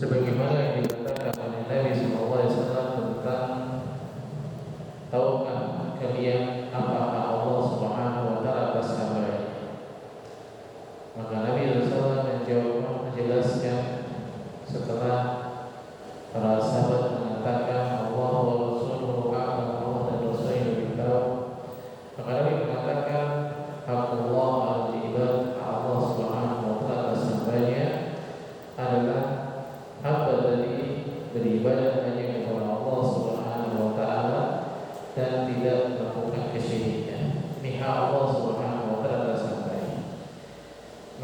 sebagaimana yang dikatakan oleh Nabi sallallahu alaihi wasallam tentang tahukah kalian apakah Allah Subhanahu wa taala atas hamba-Nya. Maka Nabi sallallahu menjawab, menjelaskan setelah para sahabat mengatakan Allah wa rasuluhu a'lam, Allah dan Rasulnya lebih tahu, maka Nabi mengatakan haqqullah al-ibad, Allah Subhanahu wa taala atas hamba-Nya adalah hamba tadi beribadah hanya kepada Allah Subhanahu wa taala dan tidak melakukan kesyirikan. Ini hak Allah Subhanahu wa taala atas hamba-Nya.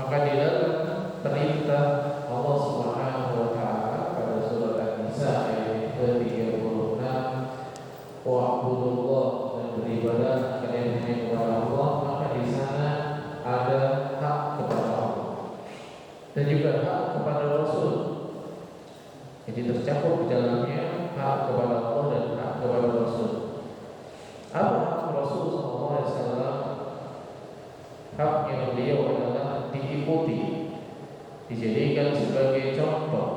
Maka di dalam perintah Allah Subhanahu wa taala pada surat An-Nisa ayat ke-36, wa'budullah, dan beribadah kalian hanya kepada Allah, maka di sana ada hak kepada Allah dan juga hak kepada Rasul. Jadi tercakup di dalamnya hak kepada Allah dan hak kepada Rasul. Apa hak Rasul sallallahu alaihi wasallam? Haknya beliau adalah diikuti, dijadikan sebagai contoh.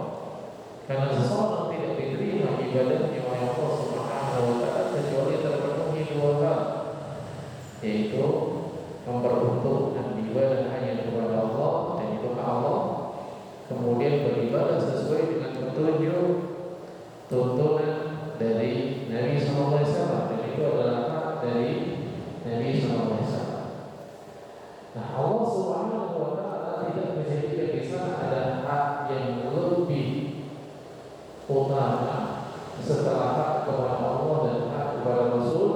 Karena seseorang tidak diterima ibadahnya oleh Allah Subhanahu wa taala kecuali terpenuhi dua hal, yaitu memperuntukkan ibadah hanya kepada Allah dan itu Allah, kemudian beribadah sesuai dengan petunjuk tuntunan dari Nabi sallallahu alaihi wasallam, dan itu adalah hak dari Nabi sallallahu alaihi wasallam. Nah, Allah Subhanahu wa taala tidak menjadikan di sana ada hak yang lebih utama setelah hak kepada Allah dan hak kepada Rasul,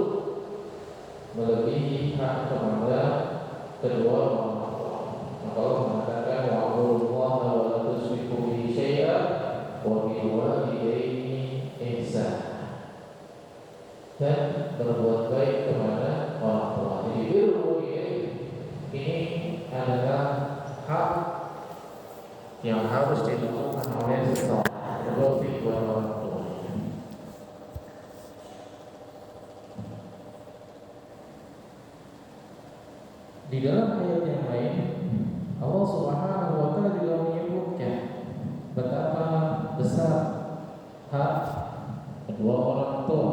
melebihi hak kepada kedua orang tua. Maka Allah mengatakan wa'budullaha wa la tusyriku bihi syai'an wa bil walidayni ihsana, dan berbuat baik kepada orang tua. Jadi birrul ini adalah hak yang harus dilakukan oleh seseorang, berbakti kepada orang tua. Di dalam ayat yang lain, Allah Subhanahu wa taala juga menyebutkan betapa besar hak kedua orang tua,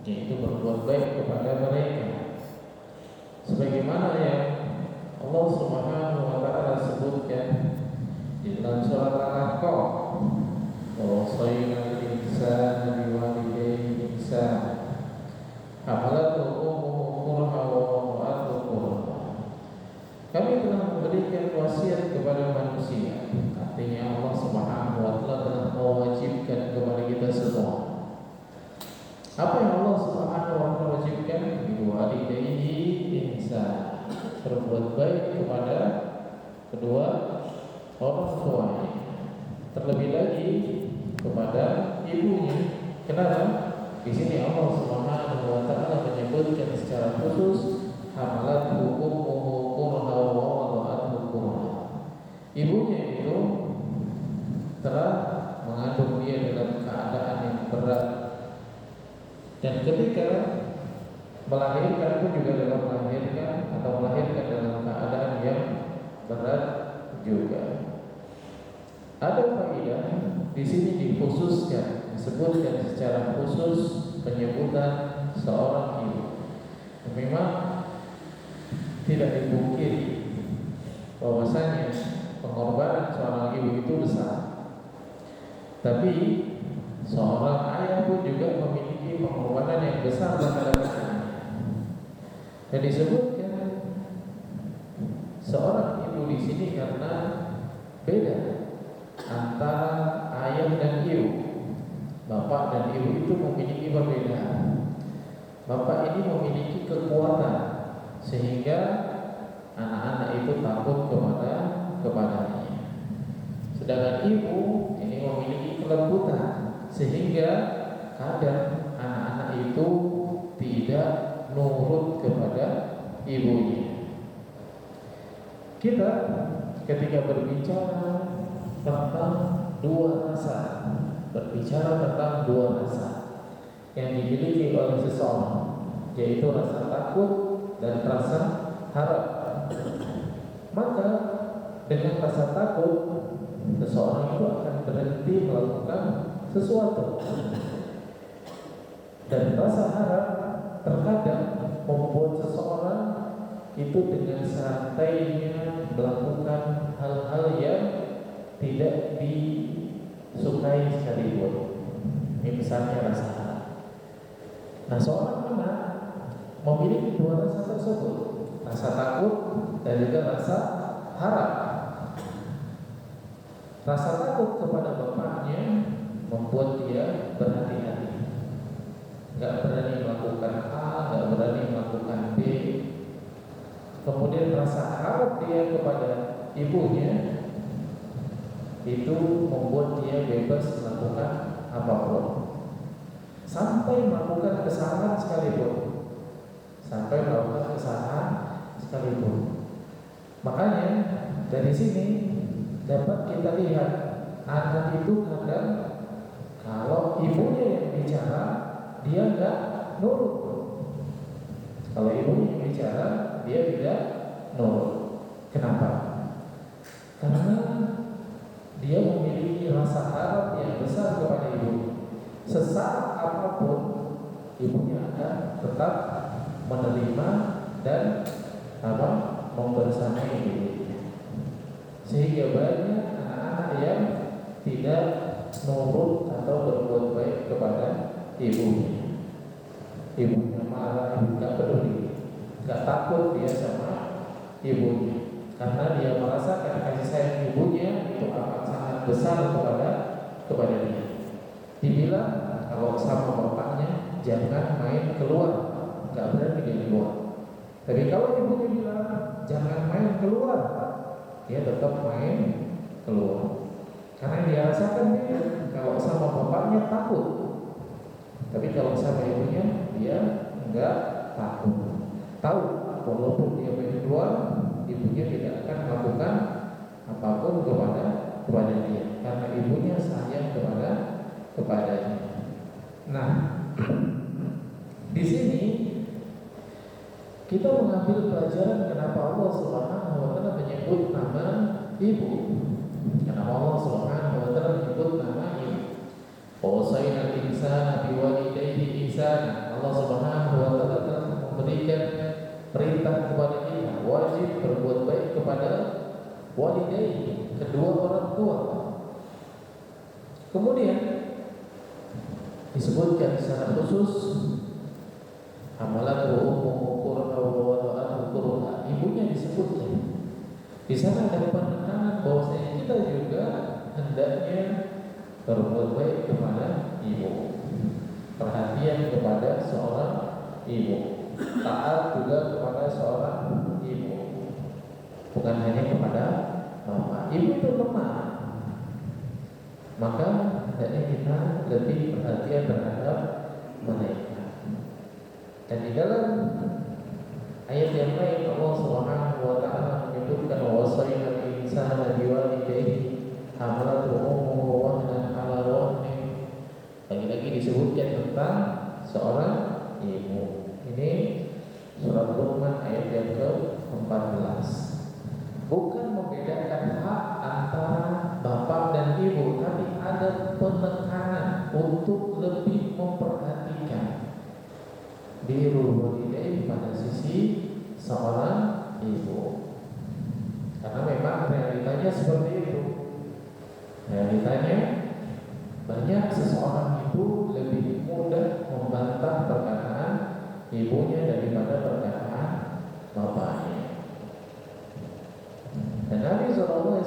yaitu berbuat baik kepada mereka. Sebagaimana yang Allah Subhanahu wa taala sebutkan di dalam surat Al-Ahqaf, wa wasaina al-insana biwalidayhi ihsana hamalathu ummuhu kurha wa wada'athu kurha. Kami telah memberikan wasiat kepada manusia. Artinya Allah Subhanahu wa taala telah mewajibkan kepada kita semua. Apa yang Allah Subhanahu wa taala wajibkan? Biwalidayhi ihsana, berbuat baik kepada kedua orang tuanya, terlebih lagi kepada ibunya. Kenapa? Di sini Allah Subhanahu wa taala menyebutkan secara khusus hamalathu ummuhu kurha wa wada'athu kurha. Ibunya itu telah mengandung dia dalam keadaan yang berat, dan ketika melahirkan pun juga dalam melahirkan dalam keadaan yang berat juga. Ada faedah di sini dikhususkan, disebutkan secara khusus penyebutan seorang ibu. Memang tidak dipungkiri bahwasanya pengorbanan seorang ibu itu besar, tapi seorang ayah pun juga memiliki pengorbanan yang besar terhadap anaknya. Dan disebutkan seorang ibu di sini karena beda antara ayah dan ibu. Bapak dan ibu itu memiliki perbedaan. Bapak ini memiliki kekuatan sehingga anak-anak itu takut kepadanya. Sedangkan ibu ini memiliki kelembutan sehingga kadang anak-anak itu tidak nurut kepada ibunya. Kita ketika berbicara tentang dua rasa, yang dimiliki oleh seseorang, yaitu rasa takut dan rasa harap. Maka dengan rasa takut, seseorang itu akan berhenti diri melakukan sesuatu. Dan rasa harap terkadang membuat seseorang itu dengan santainya melakukan hal-hal yang tidak disukai sekalipun. Ini misalnya rasa harap. Nah, seorang anak memiliki dua rasa tersebut, rasa takut dan juga rasa harap. Rasa takut kepada bapaknya membuat dia berhati-hati, nggak berani melakukan A, nggak berani melakukan B. Kemudian rasa harap dia kepada ibunya itu membuat dia bebas melakukan apapun, sampai melakukan kesalahan sekalipun. Makanya dari sini dapat kita lihat anak itu kadang kalau ibunya yang bicara dia nggak nurut. Kalau ibunya yang bicara dia tidak nurut. Kenapa? Karena dia memiliki rasa harap yang besar kepada ibu. Sesaat apapun ibunya akan tetap menerima dan membersamai dirinya. Sehingga banyak anak-anak yang tidak nurut atau berbuat baik kepada ibunya. Ibunya marah, ibu nggak peduli, nggak takut dia sama ibunya, karena dia merasakan kasih sayang ibunya itu amat sangat besar kepada dia. Dibilang kalau sama bapaknya jangan main keluar, nggak berani dia keluar. Tapi kalau ibunya bilang jangan main keluar, dia tetap main keluar. Karena dia rasakan dia kalau sama bapaknya takut, tapi kalau sama ibunya dia enggak takut. Tahu walaupun dia main keluar, ibunya tidak akan melakukan apapun kepada dia, karena ibunya sayang kepadanya. Nah, di sini kita mengambil pelajaran kenapa Allah Subhanahu wa taala menyebut nama ibu. Kenapa Allah Subhanahu wa taala menyebut nama ibu? Wasaina al-insana biwalidayhi ihsana. Allah Subhanahu wa taala telah memberikan perintah kepada kita wajib berbuat baik kepada walidayhi, kedua orang tua. Kemudian disebutkan secara khusus amalan umum kurha wa wada'at kurha, ibunya disebutkan. Di sana ada penekanan bahwasanya kita juga hendaknya berbuat baik kepada ibu, perhatian kepada seorang ibu, taat juga kepada seorang ibu, bukan hanya kepada bapak. Ibu itu lemah, maka hendaknya kita lebih perhatian terhadap mereka. Dan di dalam ayat yang lain Allah Subhanahu wa taala menyebutkan wasaina al-insana biwalidayhi hamalatu ummuhu wahnan 'ala wahnin. Lagi-lagi disebutkan tentang seorang ibu. Ini surat Luqman ayat yang ke-14. Bukan membedakan hak antara bapak dan ibu, tapi ada penekanan untuk lebih memperhatikan birrul walidain pada sisi seorang ibu. Karena memang realitanya seperti itu. Realitanya banyak seseorang itu lebih mudah membantah perkataan ibunya daripada perkataan bapaknya. Dan Nabi SAW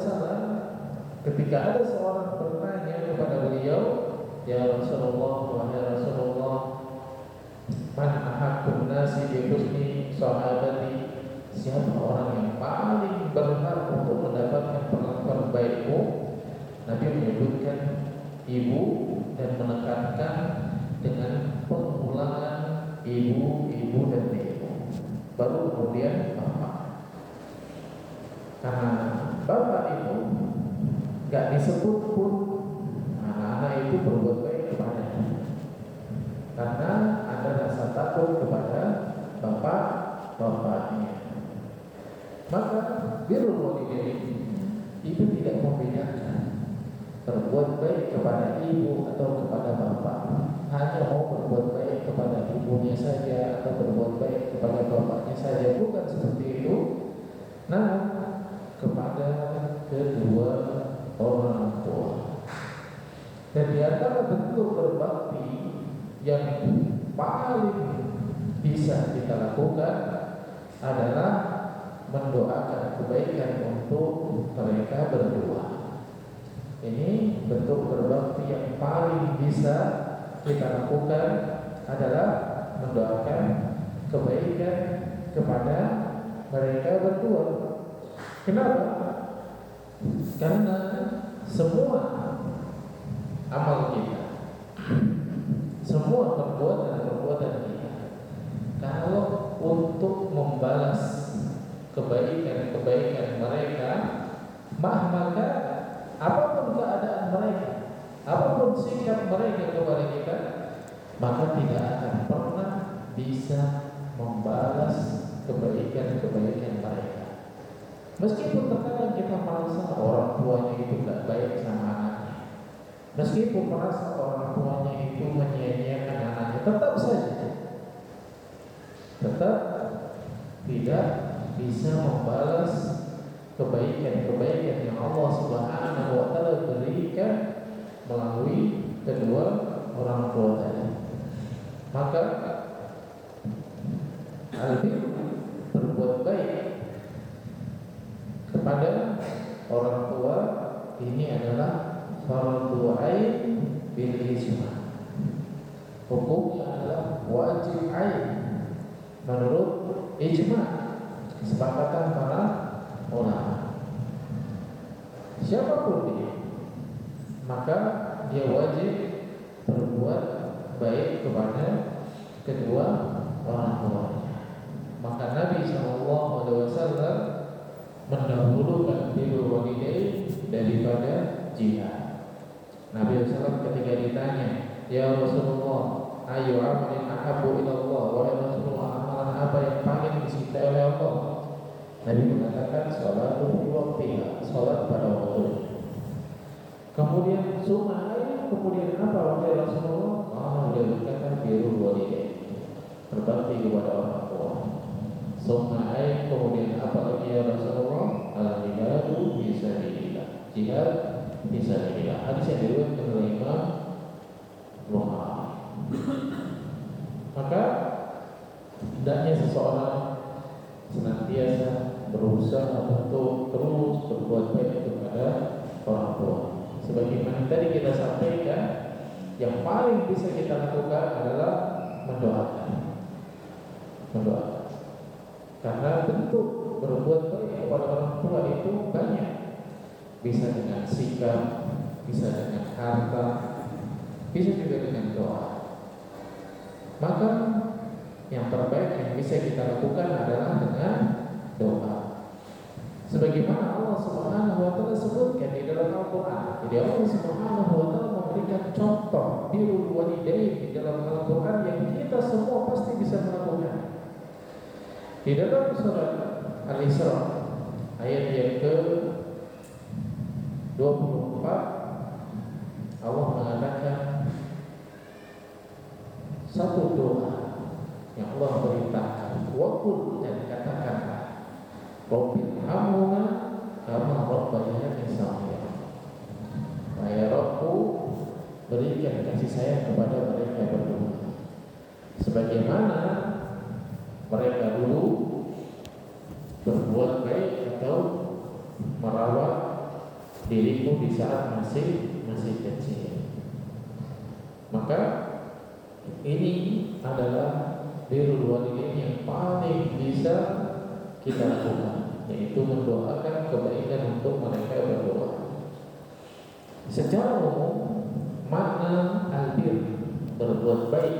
ketika ada seorang bertanya kepada beliau, ya Rasulullah, wahai Rasulullah, man ahaqqun nasi bi husni sahabati, siapa orang yang paling berhak untuk mendapatkan perlakuan baikmu? Nabi menyebutkan ibu dan menekankan dengan pengulangan ibu, dan ibu. Baru kemudian bapak. Karena bapak itu gak disebut pun anak-anak itu berbuat baik kepadanya, karena ada rasa takut kepada bapaknya. Maka birrul walidain itu tidak membedakan berbuat baik kepada ibu atau kepada bapak, hanya mau berbuat baik kepada ibunya saja atau berbuat baik kepada bapaknya saja, bukan seperti itu. Nah, kepada kedua orang tua. Dan di antara bentuk berbakti yang paling bisa kita lakukan adalah mendoakan kebaikan untuk mereka berdua. Ini bentuk berbakti yang paling bisa kita lakukan adalah mendoakan kebaikan kepada mereka berdua. Kenapa? Karena semua amal kita, semua perbuatan kita, kalau untuk membalas kebaikan mereka, maka apapun keadaan mereka, apapun sikap mereka kepada kita, maka tidak akan pernah bisa membalas kebaikan mereka. Meskipun terkadang kita merasa orang tuanya itu tidak baik sama anaknya, meskipun merasa orang tuanya itu menyia-nyiakan anaknya, tetap tidak bisa membalas kebaikan yang Allah Subhanahu wa taala berikan melalui kedua orang tua tadi. Maka berbuat baik kepada orang tua ini adalah fardhu ain bil ijma'. Hukumnya adalah wajib ain menurut ijma', kesepakatan para ulama. Siapapun dia, maka dia wajib berbuat baik kepada kedua orang tuanya. Maka Nabi SAW mendahulukan birrul walidain daripada jihad. Nabi SAW ketika ditanya, ya Rasulullah, ayu amalin ahabbu ila Allah, wahai Rasulullah, amalan apa yang paling dicintai oleh Allah? Nabi mengatakan salatu fi waqtiha, salat pada waktu. Kemudian kemudian apa wahai Rasulullah? Dia berkata birrul walidain, berbakti kepada orang tua. Kemudian apa lagi ya Rasulullah? Al-jihadu fisabilillah, jihad fisabilillah. Hadis yang diriwayatkan oleh Imam Bukhari. Maka hendaknya seseorang senantiasa berusaha untuk terus berbuat baik kepada orang tua. Sebagaimana tadi kita sampaikan, yang paling bisa kita lakukan adalah mendoakan. Karena bentuk berbuat baik kepada orang tua itu banyak. Bisa dengan sikap, bisa dengan harta, bisa juga dengan doa. Maka yang terbaik yang bisa kita lakukan adalah dengan doa. Sebagaimana Allah Subhanahu wa taala sebutkan di dalam Al-Qur'an. Jadi Allah Subhanahu wa taala memberikan contoh birrul walidain di dalam Al-Qur'an yang kita semua pasti bisa melakukan. Di dalam surat Al-Isra ayat yang ke-24 Allah mengatakan satu doa yang Allah perintahkan, waqul, dan katakanlah Rabbil hamhuma kama rabbayani shaghira. Ya Rabbku, berikan kasih sayang kepada mereka berdua sebagaimana mereka dulu berbuat baik atau merawat diriku di saat masih kecil. Maka ini adalah birrul walidain yang paling bisa kita lakukan, yaitu mendoakan kebaikan untuk mereka berdua. Secara umum, makna albir, berbuat baik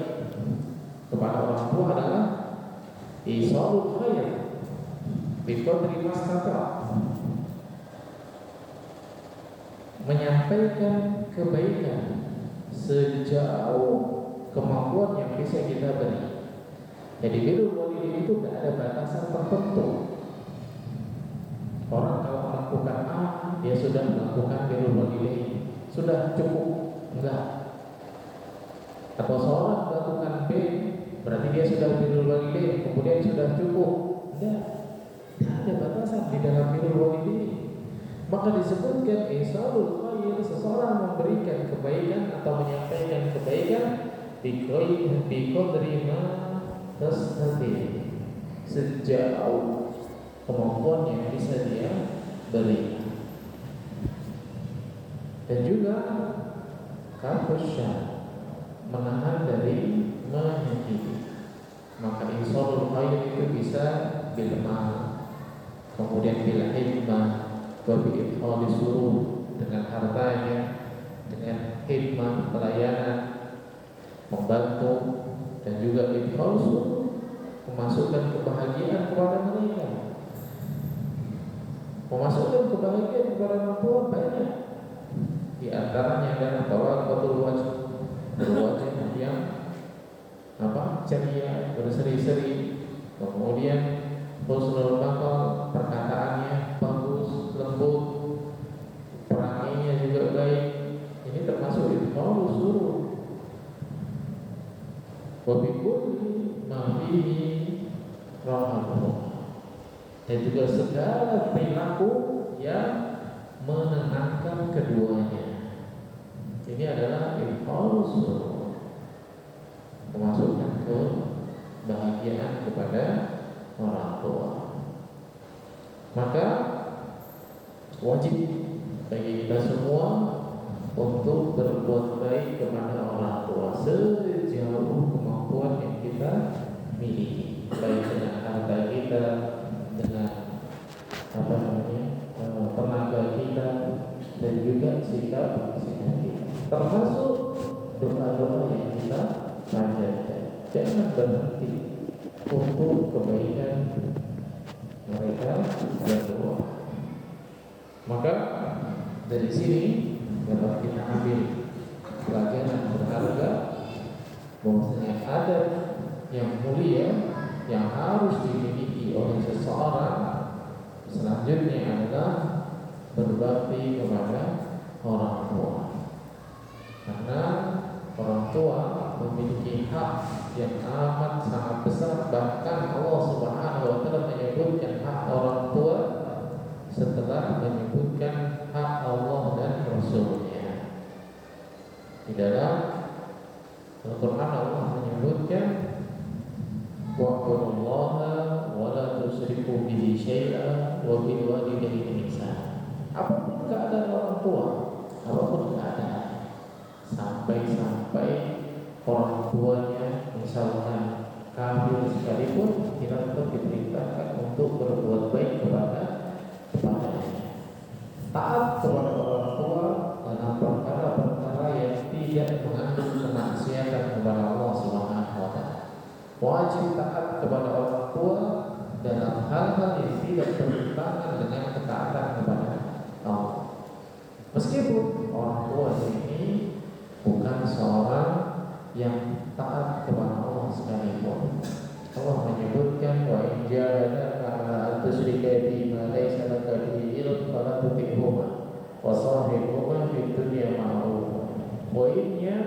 kepada orang tua adalah isalul khair biqadri mastata', menyampaikan kebaikan sejauh kemampuan yang bisa kita beri. Jadi birrul walidain itu tidak ada batasan tertentu. Orang kalau melakukan A, dia sudah melakukan birrul walidain. sudah cukup, enggak. Atau seorang melakukan B, berarti dia sudah birrul walidain, kemudian sudah cukup, enggak. Tidak ada batasan di dalam birrul walidain. Maka disebutkan ihsanul khair, seseorang memberikan kebaikan atau menyampaikan kebaikan biqadri ma tastati, sejauh kemampuan yang bisa dia beri. Dan juga kafusya, menahan dari menyakiti. Maka ihsanul khair itu bisa bil mal, kemudian bil hikmah, wabi'idhal disuruh dengan hartanya, dengan hikmah pelayanan, membantu, dan juga idhal suruh, memasukkan kebahagiaan kepada mereka, memasukkan kebahagiaan kepada orang tua banyak. Di antaranya adalah tawaqatul wajh yang ceria, berseri-seri, kemudian husnul maqal, perkataannya bagus, lembut, peranginya juga baik. Ini termasuk idhal suruh. Wa bi kulli ma fihi rahmatullah. Dan juga segala perilaku yang menenangkan keduanya. Ini adalah idhal suruh, memasukkan kebahagiaan kepada orang tua. Maka wajib bagi kita semua untuk berbuat baik kepada orang tua sejauh kemampuan yang kita miliki, baik dengan harta kita, dengan tenaga kita, dan juga sikap kita, termasuk doa-doa yang kita panjatkan. Jangan berhenti untuk kebaikan mereka berdua. Maka dari sini dapat kita ambil pelajaran berharga bahwasanya adab yang mulia yang harus dimiliki oleh seseorang selanjutnya adalah berbakti kepada orang tua. Karena orang tua memiliki hak yang amat sangat besar. Bahkan Allah Subhanahu wa taala menyebutkan hak orang tua setelah menyebutkan hak Allah dan Rasul-Nya. Di dalam Al-Quran Allah menyebutkan wa'budullaha wa la tusyriku bihi syai'an wa bil walidayni ihsana. Apapun keadaan orang tua, apapun keadaan, sampai orang tuanya misalkan kafir sekalipun, kita tetap diperintahkan untuk berbuat baik kepadanya. Taat kepada orang tua dalam perkara-perkara yang tidak mengandung kemaksiatan kepada Allah Subhanahu wa taala. Wajib taat kepada orang tua dalam hal-hal yang tidak bertentangan dengan ketaatan kepada Allah. Meskipun orang tua ini bukan seorang yang taat kepada Allah sekalipun. Allah menyebutkan wa in jahadaka ala an tusyrika bi ma laysa laka bihi ilm fala tuti'huma wa sahibhuma fid dunya ma'ruf wa inna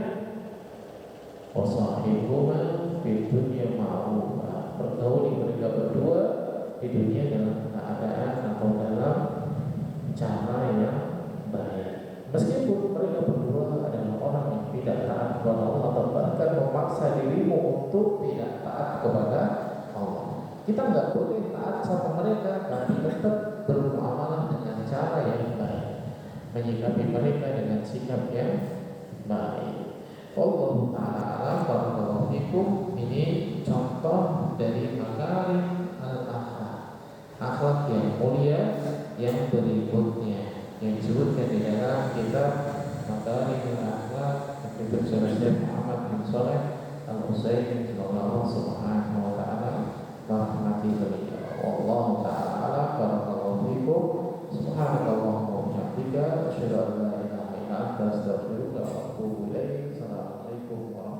wa sahibhuma fid dunya ma'ruf. Pergauli mereka berdua di dunia dalam keadaan atau dalam cara yang baik. Meskipun mereka berdua adalah orang yang tidak taat kepada Allah atau bahkan memaksa dirimu untuk tidak taat kepada Allah, kita nggak boleh taat sama mereka, tapi tetap bermuamalah dengan cara yang baik, menyikapi mereka dengan sikap yang baik. Allah Ta'ala barakallahu fikum. Ini contoh dari makarim al-akhlak, akhlak yang mulia yang berikutnya yang disebutkan di dalam kitab Makarim al-Akhlak dari Syekh Muhammad bin Shalih Al-Utsaimin, semoga Allah Subhanahu wa taala merahmati beliau. Wallahu taala barakallahu fikum. Subhanallah wa bihamdika asyhadu an la ilaha illa anta astaghfiruka wa atubu ilaik. Assalamualaikum warahmatullahi wabarakatuh.